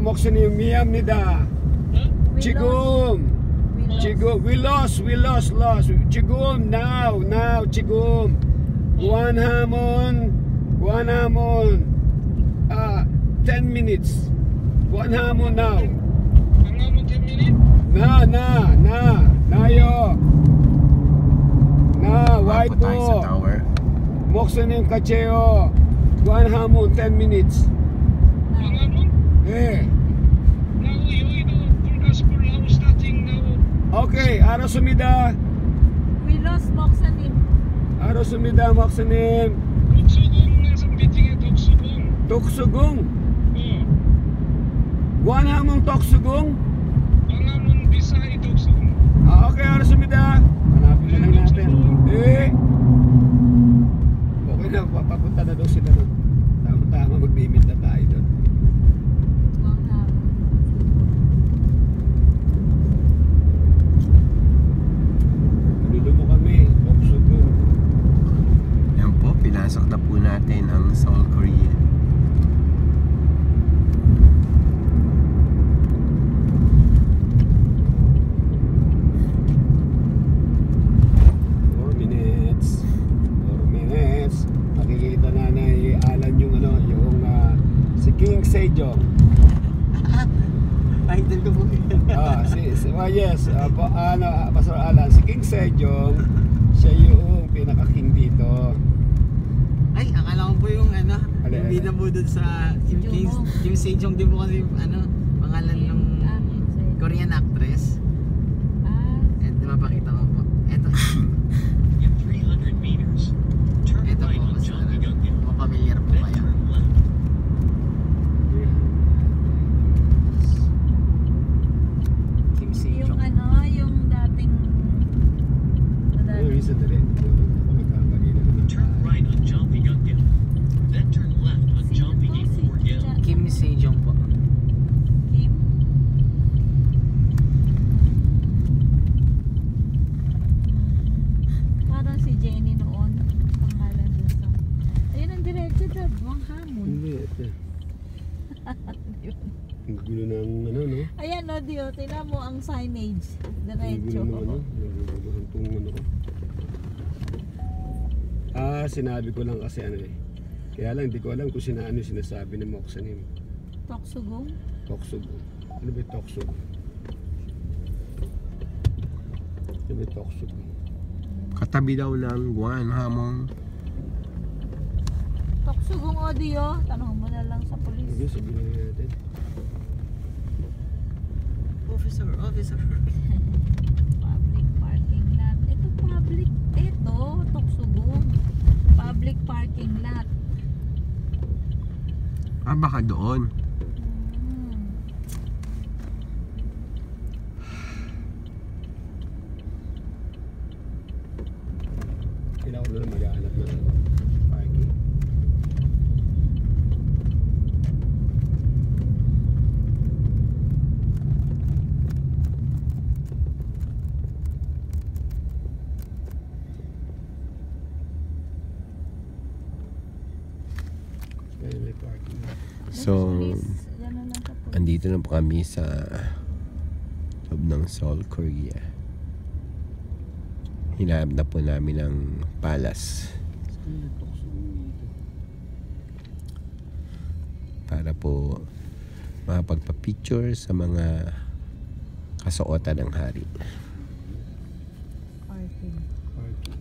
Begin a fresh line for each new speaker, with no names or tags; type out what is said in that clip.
목사님 미안합니다. 지금 we lost. 지금 now 지금 Guanhamon 10 minutes. Guanhamon now.
Guanhamon 10 minutes?
Nayo. White
Tayo sa
po.
tower.
목사님 같이요. Guanhamon 10 minutes.
Guanhamon?
예.
Now 여의도 불가스불 now starting now.
오케이, 알았습니다.
We lost 목사님.
알았습니다, 목사님.
독수공 nasa meeting에 독수공.
독수궁. Guanhamon 독수궁.
Guanhamon Bisay 독수공.
Okay, 알았습니다. Hanapin na lang natin. Eh. Okay na, papunta na daw sila doon. Tama-tama, mag-limit na tayo doon. Kanilo mo kami, 독수궁.
Yan po, pinasok na po natin ang Seoul, Korea.
Makikita na Alan yung si King Sejong.
Idol ko po
yes, Pastor Alan, si King Sejong, siya yung pinaka-king dito.
Ay, akala ko po yung yung bida po dun sa Kim Sejong din po kasi pangalan ng Korean actress. And mapakita ko po. Eto.
In 300 meters, turn
Eto
right
po,
on
mas
John Miguel.
familiar po
Then
kayo.
turn left.
Kim Sejong.
Yung dating
Sandali. Ako nagkamali na naman.
Turn right on John Miguel. Then turn left on John Miguel.
Kim Sejong po.
Kim? Parang si Jenny noon. Pangalan doon sa... Ayun ang diretso doon. Guanhamon.
Hindi, ito. Ang gulo ng no?
Ayan no, Dio. Tingnan mo ang signage.
Ang
Diretso.
gulo ng Ang ko. Sinabi ko lang kasi Kaya lang, hindi ko alam kung ano sinasabi ng Moksanim.
Toksugong?
Toksugong. Ano ba yung Toksugong? Ano ba yung Toksugong?
Katabi daw ng Guanhamon.
Toksugong audio. Tanong mo na lang sa polis.
Sige, sabihin natin.
Officer.
Public parking lot. Ito public. Ito, Toksugong. Public parking lot.
Baka doon.
Kailangan ko na maghahanap ng parking. May parking.
So, andito na po kami sa loob ng Seoul, Korea. Hinahanap na po namin ang palace para po makapagpa-picture sa mga kasuotan ng hari.
Parking.
Parking.